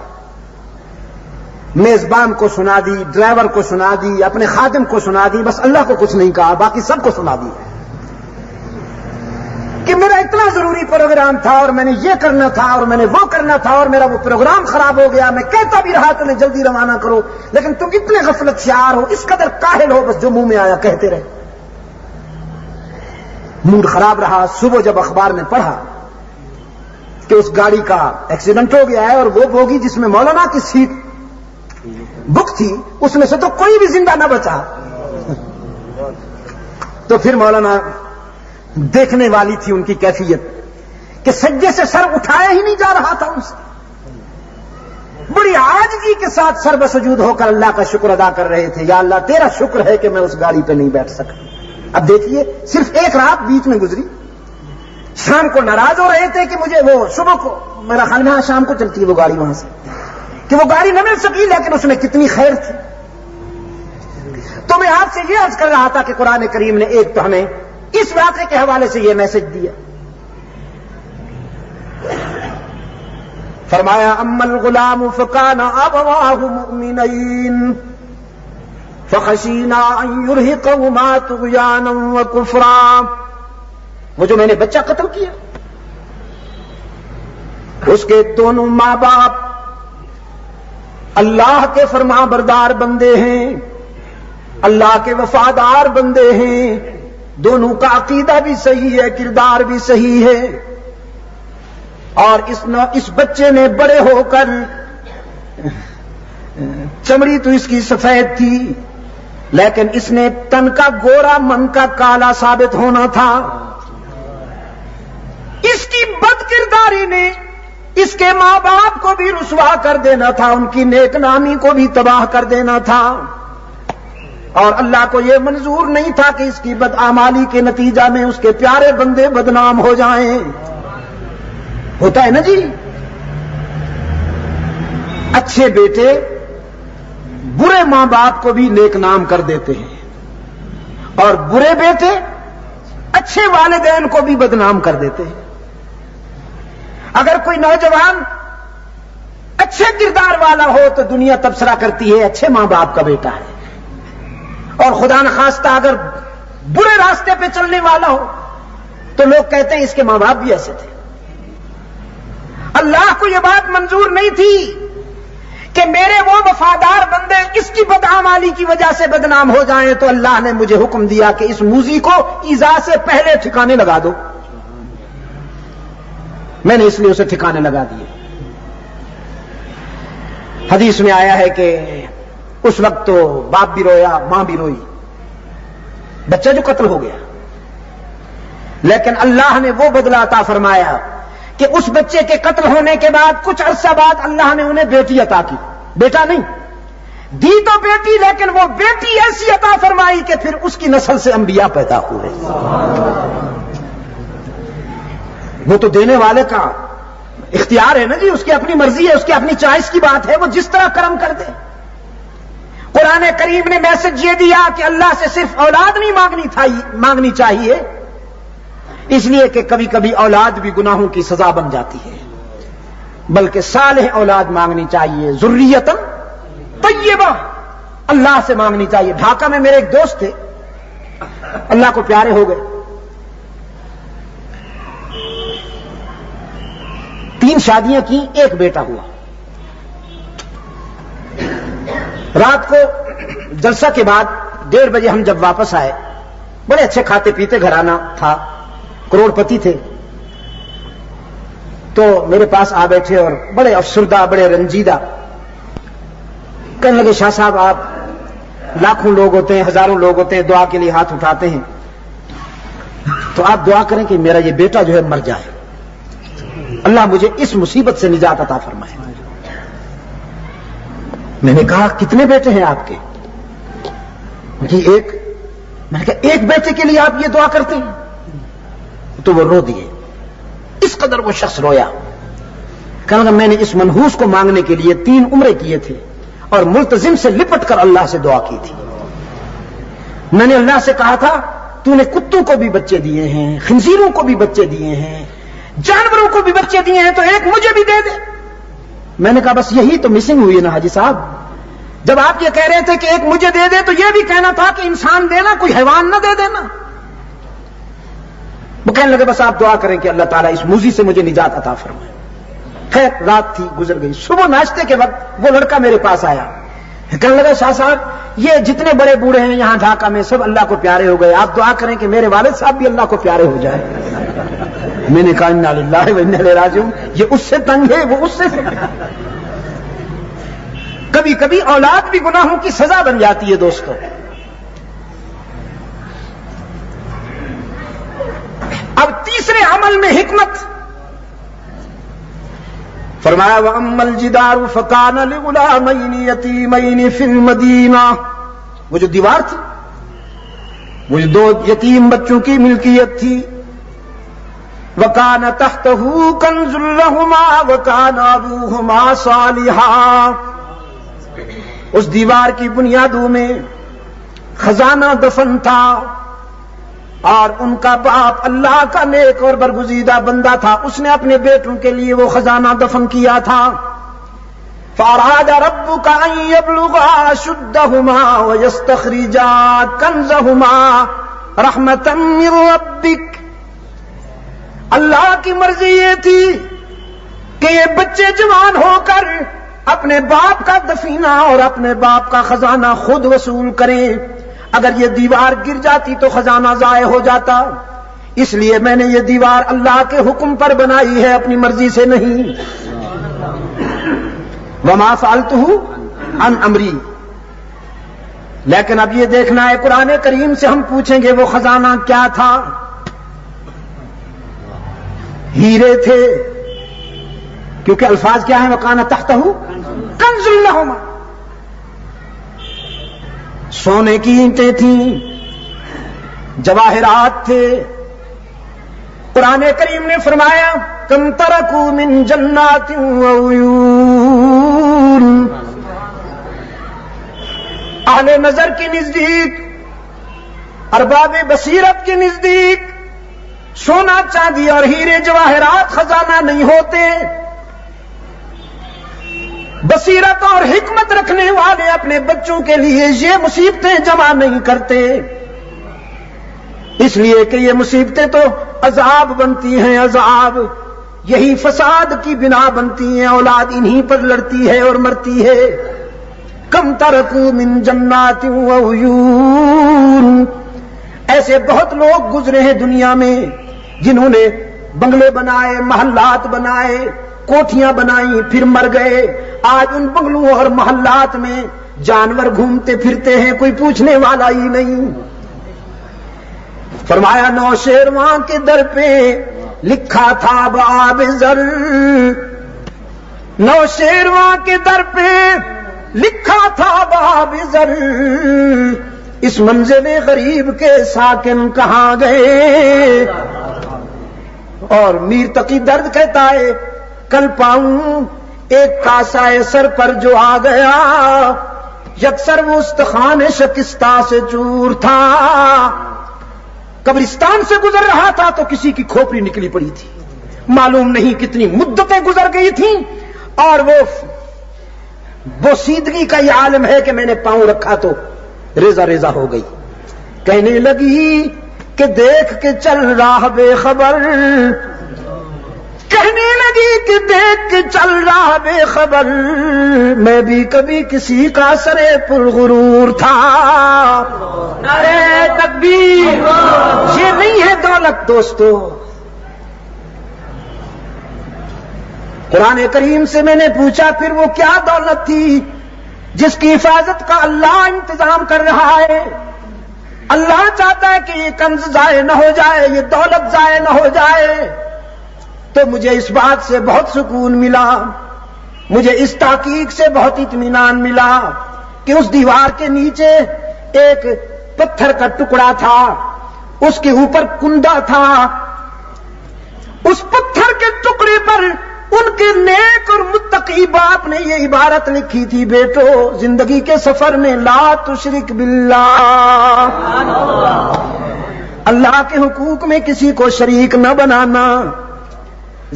میزبان کو سنا دی, ڈرائیور کو سنا دی, اپنے خادم کو سنا دی, بس اللہ کو کچھ نہیں کہا, باقی سب کو سنا دی کہ میرا اتنا ضروری پروگرام تھا اور میں نے یہ کرنا تھا اور میں نے وہ کرنا تھا اور میرا وہ پروگرام خراب ہو گیا. میں کہتا بھی رہا تمہیں جلدی روانہ کرو, لیکن تم اتنے غفلت شعار ہو, اس قدر کاہل ہو, بس جو منہ میں آیا کہتے رہے. موڈ خراب رہا. صبح جب اخبار میں پڑھا کہ اس گاڑی کا ایکسیڈنٹ ہو گیا ہے اور وہ بوگی جس میں مولانا کی سیٹ بک تھی اس میں سے تو کوئی بھی زندہ نہ بچا, تو پھر مولانا دیکھنے والی تھی ان کی کیفیت کہ سجدے سے سر اٹھایا ہی نہیں جا رہا تھا ان سے. بڑی عاجزی کے ساتھ سر بسجود ہو کر اللہ کا شکر ادا کر رہے تھے, یا اللہ تیرا شکر ہے کہ میں اس گاڑی پہ نہیں بیٹھ سکا. اب دیکھیے صرف ایک رات بیچ میں گزری, شام کو ناراض ہو رہے تھے کہ مجھے وہ صبح کو, میرا خیال میں شام کو چلتی ہے وہ گاڑی وہاں سے, کہ وہ گاڑی نہ مل سکی, لیکن اس میں کتنی خیر تھی. تو میں آپ سے یہ عرض کر رہا تھا کہ قرآن کریم نے ایک تو ہمیں اس واقعے کے حوالے سے یہ میسج دیا, فرمایا اما الغلام فکان ابواہ مؤمنین فخشینا ان یرہقہما طغیانا وکفرا. وہ جو میں نے بچہ قتل کیا اس کے دونوں ماں باپ اللہ کے فرما بردار بندے ہیں, اللہ کے وفادار بندے ہیں, دونوں کا عقیدہ بھی صحیح ہے, کردار بھی صحیح ہے. اور اس بچے نے بڑے ہو کر, چمڑی تو اس کی سفید تھی لیکن اس نے تن کا گورا من کا کالا ثابت ہونا تھا. اس کی بد کرداری نے اس کے ماں باپ کو بھی رسوا کر دینا تھا, ان کی نیک نامی کو بھی تباہ کر دینا تھا. اور اللہ کو یہ منظور نہیں تھا کہ اس کی بدعمالی کے نتیجہ میں اس کے پیارے بندے بدنام ہو جائیں. ہوتا ہے نا جی, اچھے بیٹے برے ماں باپ کو بھی نیک نام کر دیتے ہیں, اور برے بیٹے اچھے والدین کو بھی بدنام کر دیتے ہیں. اگر کوئی نوجوان اچھے کردار والا ہو تو دنیا تبصرہ کرتی ہے اچھے ماں باپ کا بیٹا ہے, اور خدا نخواستہ اگر برے راستے پہ چلنے والا ہو تو لوگ کہتے ہیں اس کے ماں باپ بھی ایسے تھے. اللہ کو یہ بات منظور نہیں تھی کہ میرے وہ وفادار بندے اس کی بدعمالی کی وجہ سے بدنام ہو جائیں, تو اللہ نے مجھے حکم دیا کہ اس موذی کو ایذا سے پہلے ٹھکانے لگا دو. میں نے اس لیے اسے ٹھکانے لگا دیے. حدیث میں آیا ہے کہ اس وقت تو باپ بھی رویا, ماں بھی روئی, بچہ جو قتل ہو گیا, لیکن اللہ نے وہ بدلہ عطا فرمایا کہ اس بچے کے قتل ہونے کے بعد کچھ عرصہ بعد اللہ نے انہیں بیٹی عطا کی. بیٹا نہیں دی تو بیٹی, لیکن وہ بیٹی ایسی عطا فرمائی کہ پھر اس کی نسل سے انبیاء پیدا ہوئے. وہ تو دینے والے کا اختیار ہے نا جی, اس کی اپنی مرضی ہے, اس کی اپنی چوائس کی بات ہے, وہ جس طرح کرم کر دے. قرآن کریم نے میسج یہ دیا کہ اللہ سے صرف اولاد نہیں مانگنی چاہیے, اس لیے کہ کبھی کبھی اولاد بھی گناہوں کی سزا بن جاتی ہے, بلکہ صالح اولاد مانگنی چاہیے, ذریۃ طیبہ اللہ سے مانگنی چاہیے. ڈھاکہ میں میرے ایک دوست تھے, اللہ کو پیارے ہو گئے, 3 شادیاں کی, ایک بیٹا ہوا. رات کو جلسہ کے بعد 1:30 بجے ہم جب واپس آئے, بڑے اچھے کھاتے پیتے گھرانہ تھا, کروڑ پتی تھے, تو میرے پاس آ بیٹھے اور بڑے افسردہ, بڑے رنجیدہ, کہنے لگے شاہ صاحب آپ لاکھوں لوگ ہوتے ہیں, ہزاروں لوگ ہوتے ہیں, دعا کے لیے ہاتھ اٹھاتے ہیں, تو آپ دعا کریں کہ میرا یہ بیٹا جو ہے مر جائے, اللہ مجھے اس مصیبت سے نجات عطا فرمائے. میں نے کہا کتنے بیٹے ہیں آپ کے؟ ایک. میں نے کہا ایک بیٹے کے لیے آپ یہ دعا کرتے ہیں؟ تو وہ رو دیے, اس قدر وہ شخص رویا. کہا میں نے اس منحوس کو مانگنے کے لیے 3 عمرے کیے تھے اور ملتزم سے لپٹ کر اللہ سے دعا کی تھی. میں نے اللہ سے کہا تھا تو نے کتوں کو بھی بچے دیے ہیں, خنزیروں کو بھی بچے دیے ہیں, جانوروں کو بھی بچے دیے ہیں, تو ایک مجھے بھی دے دے. میں نے کہا بس یہی تو مسنگ ہوئی ہے نا حاجی صاحب, جب آپ یہ کہہ رہے تھے کہ ایک مجھے دے دے تو یہ بھی کہنا تھا کہ انسان دینا, کوئی حیوان نہ دے دینا. وہ کہنے لگے بس آپ دعا کریں کہ اللہ تعالیٰ اس موذی سے مجھے نجات عطا فرمائے. خیر رات تھی, گزر گئی. صبح ناشتے کے وقت وہ لڑکا میرے پاس آیا, کہنے لگا شاہ صاحب یہ جتنے بڑے بوڑھے ہیں یہاں ڈھاکہ میں سب اللہ کو پیارے ہو گئے, آپ دعا کریں کہ میرے والد صاحب بھی اللہ کو پیارے ہو جائے. میں نے کہا انا للہ و انا الیہ راجعون, یہ اس سے تنگ ہے وہ اس سے. کبھی کبھی اولاد بھی گناہوں کی سزا بن جاتی ہے دوستوں. اب تیسرے عمل میں حکمت فرمایا وَأَمَّا الْجِدَارُ فَكَانَ لِغُلَامَيْنِ يَتِيمَيْنِ فِي الْمَدِينَةِ, وہ جو دیوار تھی وہ جو 2 یتیم بچوں کی ملکیت تھی. وَكَانَ تَحْتَهُ كَنْزٌ لَهُمَا وَكَانَ أَبُوهُمَا صَالِحًا, اس دیوار کی بنیادوں میں خزانہ دفن تھا اور ان کا باپ اللہ کا نیک اور برگزیدہ بندہ تھا, اس نے اپنے بیٹوں کے لیے وہ خزانہ دفن کیا تھا. فَأَرَادَ رَبُّكَ أَن يَبْلُغَا أَشُدَّهُمَا وَيَسْتَخْرِجَا كَنزَهُمَا رَحْمَةً مِّن رَّبِّكَ, اللہ کی مرضی یہ تھی کہ یہ بچے جوان ہو کر اپنے باپ کا دفینہ اور اپنے باپ کا خزانہ خود وصول کریں. اگر یہ دیوار گر جاتی تو خزانہ ضائع ہو جاتا, اس لیے میں نے یہ دیوار اللہ کے حکم پر بنائی ہے, اپنی مرضی سے نہیں. وما فعلته عن امری. لیکن اب یہ دیکھنا ہے قرآن کریم سے ہم پوچھیں گے وہ خزانہ کیا تھا. ہیرے تھے, کیونکہ الفاظ کیا ہیں وَكَانَ تَحْتَهُ كَنْزٌ لَهُمَا, سونے کی اینٹیں تھیں, جواہرات تھے. قرآن کریم نے فرمایا کم ترکوا من جنات وعیون, اہل نظر کے نزدیک, ارباب بصیرت کے نزدیک سونا چاندی اور ہیرے جواہرات خزانہ نہیں ہوتے. بصیرت اور حکمت رکھنے والے اپنے بچوں کے لیے یہ مصیبتیں جمع نہیں کرتے, اس لیے کہ یہ مصیبتیں تو عذاب بنتی ہیں, عذاب یہی فساد کی بنا بنتی ہیں, اولاد انہی پر لڑتی ہے اور مرتی ہے. کم ترکوا من جنات وعیون, ایسے بہت لوگ گزرے ہیں دنیا میں جنہوں نے بنگلے بنائے, محلات بنائے, کوٹھیاں بنائیں, پھر مر گئے. آج ان بنگلوں اور محلات میں جانور گھومتے پھرتے ہیں, کوئی پوچھنے والا ہی نہیں. فرمایا نوشیروان کے در پہ لکھا تھا بآب زر, نوشیروان کے در پہ لکھا تھا بآب زر, اس منزل غریب کے ساکن کہاں گئے. اور میر تقی درد کہتا ہے کل پاؤں ایک کاسائے سر پر جو آ گیا, یکسر وہ استخوان شکستہ سے چور تھا. قبرستان سے گزر رہا تھا تو کسی کی کھوپڑی نکلی پڑی تھی, معلوم نہیں کتنی مدتیں گزر گئی تھیں, اور وہ بوسیدگی کا یہ عالم ہے کہ میں نے پاؤں رکھا تو ریزہ ریزہ ہو گئی. کہنے لگی کہ دیکھ کے چل رہا بے خبر, کہنے لگی کہ دیکھ کے چل رہا بے خبر, میں بھی کبھی کسی کا سرے پر غرور تھا. نعرہ تکبیر. یہ نہیں ہے دولت دوستو. قرآن کریم سے میں نے پوچھا پھر وہ کیا دولت تھی؟ جس کی حفاظت کا اللہ انتظام کر رہا ہے. اللہ چاہتا ہے کہ یہ کنز ضائع نہ ہو جائے, یہ دولت ضائع نہ ہو جائے. تو مجھے اس بات سے بہت سکون ملا, مجھے اس تحقیق سے بہت اطمینان ملا کہ اس دیوار کے نیچے ایک پتھر کا ٹکڑا تھا, اس کے اوپر کنڈا تھا. اس پتھر کے ٹکڑے پر ان کے نیک اور متقی باپ نے یہ عبارت لکھی تھی, بیٹو زندگی کے سفر میں لا تشرک باللہ, اللہ کے حقوق میں کسی کو شریک نہ بنانا.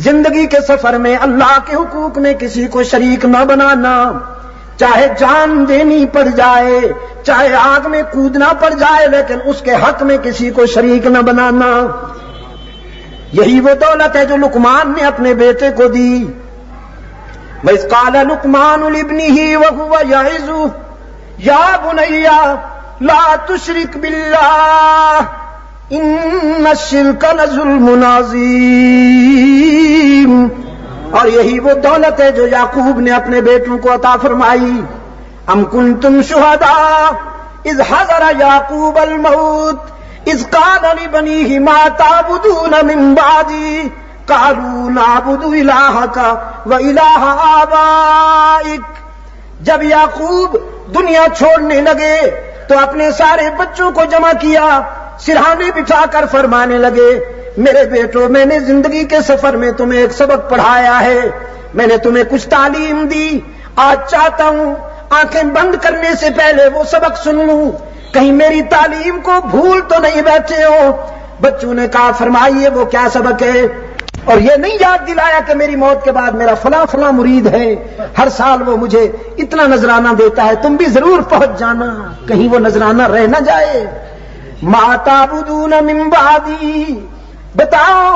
زندگی کے سفر میں اللہ کے حقوق میں کسی کو شریک نہ بنانا, چاہے جان دینی پڑ جائے, چاہے آگ میں کودنا پڑ جائے, لیکن اس کے حق میں کسی کو شریک نہ بنانا. یہی وہ دولت ہے جو لقمان نے اپنے بیٹے کو دی. وَإِذْ قَالَ لُقْمَانُ لِابْنِهِ وَهُوَ يَعِظُهُ يَا بُنَيَّ لَا تُشْرِكْ بِاللَّهِ إِنَّ الشِّرْكَ لَظُلْمٌ عَظِيمٌ. اور یہی وہ دولت ہے جو یعقوب نے اپنے بیٹوں کو عطا فرمائی. أَمْ كُنْتُمْ شُهَدَاءَ إِذْ حَضَرَ يَعْقُوبَ الْمَوْتُ إِذْ قَالَ لِبَنِيهِ مَا تَعْبُدُونَ مِن بَعْدِي قَالُوا نَعْبُدُ إِلَٰهَكَ وَإِلَٰهَ آبَائِكَ. جب یعقوب دنیا چھوڑنے لگے تو اپنے سارے بچوں کو جمع کیا, سرہانے بٹھا کر فرمانے لگے, میرے بیٹو میں نے زندگی کے سفر میں تمہیں ایک سبق پڑھایا ہے, میں نے تمہیں کچھ تعلیم دی. آج چاہتا ہوں آنکھیں بند کرنے سے پہلے وہ سبق سن لوں, کہیں میری تعلیم کو بھول تو نہیں بیٹھے ہو. بچوں نے کہا فرمائیے وہ کیا سبق ہے, اور یہ نہیں یاد دلایا کہ میری موت کے بعد میرا فلاں فلاں مرید ہے, ہر سال وہ مجھے اتنا نذرانہ دیتا ہے, تم بھی ضرور پہنچ جانا, کہیں وہ نذرانہ رہ نہ جائے. ما تعبدون من بعدی, بتاؤ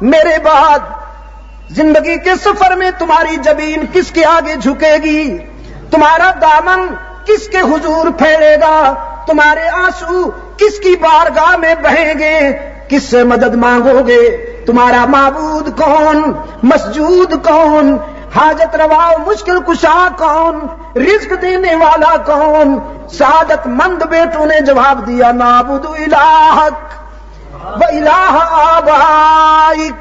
میرے بعد زندگی کے سفر میں تمہاری جبین کس کے آگے جھکے گی, تمہارا دامن کس کے حضور پھیلے گا, تمہارے آنسو کس کی بارگاہ میں بہیں گے, کس سے مدد مانگو گے, تمہارا معبود کون, مسجود کون, حاجت روا مشکل کشا کون, رزق دینے والا کون. سعادت مند بیٹوں نے جواب دیا نعبد الہک و الہ آبائک.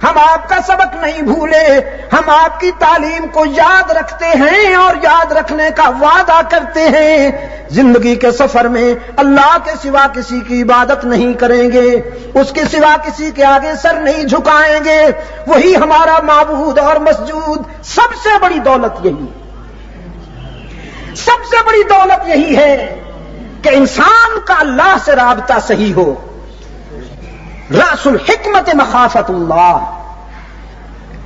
ہم آپ کا سبق نہیں بھولے, ہم آپ کی تعلیم کو یاد رکھتے ہیں اور یاد رکھنے کا وعدہ کرتے ہیں. زندگی کے سفر میں اللہ کے سوا کسی کی عبادت نہیں کریں گے, اس کے سوا کسی کے آگے سر نہیں جھکائیں گے, وہی ہمارا معبود اور مسجود. سب سے بڑی دولت یہی, سب سے بڑی دولت یہی ہے کہ انسان کا اللہ سے رابطہ صحیح ہو. رأس الحکمت مخافت اللہ.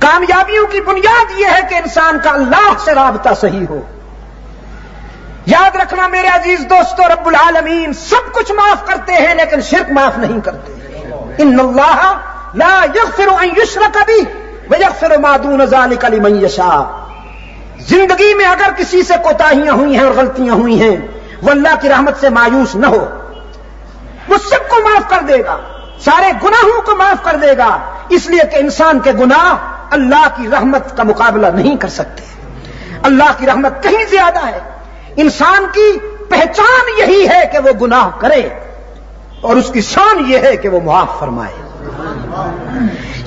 کامیابیوں کی بنیاد یہ ہے کہ انسان کا اللہ سے رابطہ صحیح ہو. یاد رکھنا میرے عزیز دوستو, رب العالمین سب کچھ معاف کرتے ہیں لیکن شرک معاف نہیں کرتے. ان اللہ لا یغفر ان یشرک بہ ویغفر ما دون ذلک لمن یشاء. زندگی میں اگر کسی سے کوتاہیاں ہوئی ہیں اور غلطیاں ہوئی ہیں, وہ اللہ کی رحمت سے مایوس نہ ہو, وہ سب کو معاف کر دے گا, سارے گناہوں کو معاف کر دے گا, اس لیے کہ انسان کے گناہ اللہ کی رحمت کا مقابلہ نہیں کر سکتے. اللہ کی رحمت کہیں زیادہ ہے. انسان کی پہچان یہی ہے کہ وہ گناہ کرے, اور اس کی شان یہ ہے کہ وہ معاف فرمائے.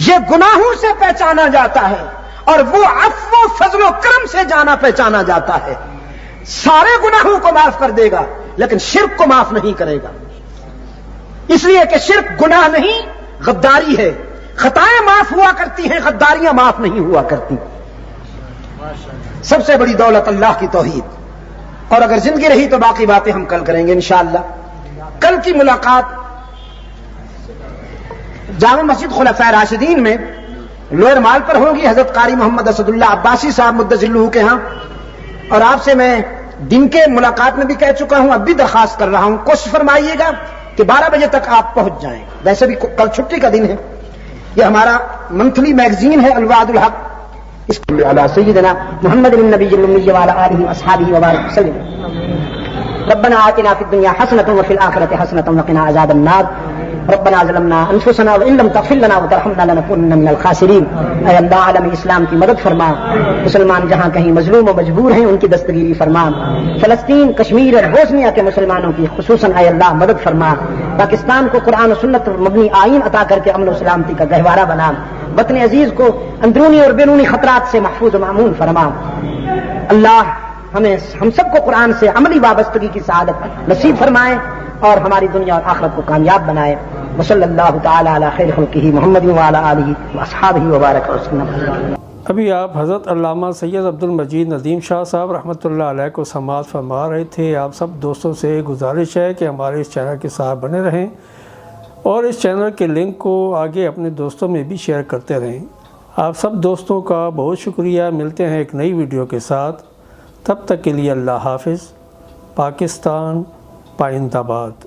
یہ گناہوں سے پہچانا جاتا ہے اور وہ عفو و فضل و کرم سے جانا پہچانا جاتا ہے. سارے گناہوں کو معاف کر دے گا لیکن شرک کو معاف نہیں کرے گا, اس لیے کہ شرک گناہ نہیں غداری ہے. خطائیں معاف ہوا کرتی ہیں, غداریاں معاف نہیں ہوا کرتی. سب سے بڑی دولت اللہ کی توحید. اور اگر زندگی رہی تو باقی باتیں ہم کل کریں گے انشاءاللہ. کل کی ملاقات جامع مسجد خلفائے راشدین میں لوئر مال پر ہوگی, حضرت قاری محمد اسد اللہ عباسی صاحب مدظلہ کے ہاں. اور آپ سے میں دن کے ملاقات میں بھی کہہ چکا ہوں, اب بھی درخواست کر رہا ہوں, کوشش فرمائیے گا کہ 12 بجے تک آپ پہنچ جائیں. ویسے بھی کل چھٹی کا دن ہے. یہ ہمارا منتھلی میگزین ہے الوعد الحق. اس علی سیدنا محمد النبی الامی وعلی آلہ واصحابہ وبارک وسلم. ربنا آتنا فی الدنیا حسنۃ وفی الآخرۃ حسنۃ وقنا عذاب النار. ربنا ظلمنا انفسنا وان لم تغفر لنا وترحمنا لنكونن من الخاسرین. اے اللہ عالم اسلام کی مدد فرما. مسلمان جہاں کہیں مظلوم و مجبور ہیں ان کی دستگیری فرما. فلسطین، کشمیر اور بوسنیا کے مسلمانوں کی خصوصاً اے اللہ مدد فرما. پاکستان کو قرآن و سنت پر مبنی آئین عطا کر کے امن و سلامتی کا گہوارہ بنا. وطن عزیز کو اندرونی اور بیرونی خطرات سے محفوظ و معمون فرما. اللہ ہم سب کو قرآن سے عملی وابستگی کی سعادت نصیب فرمائے اور ہماری دنیا اور آخرت کو کامیاب بنائے. وصلی اللہ تعالی علی خیر خلقہ محمد وعلی آلہ واصحابہ وبارک وسلم. ابھی آپ حضرت علامہ سید عبد المجید ندیم شاہ صاحب رحمۃ اللہ علیہ کو سماعت فرما رہے تھے. آپ سب دوستوں سے گزارش ہے کہ ہمارے اس چینل کے ساتھ بنے رہیں اور اس چینل کے لنک کو آگے اپنے دوستوں میں بھی شیئر کرتے رہیں. آپ سب دوستوں کا بہت شکریہ. ملتے ہیں ایک نئی ویڈیو کے ساتھ. تب تک کے لیے اللہ حافظ. پاکستان پائندہ باد.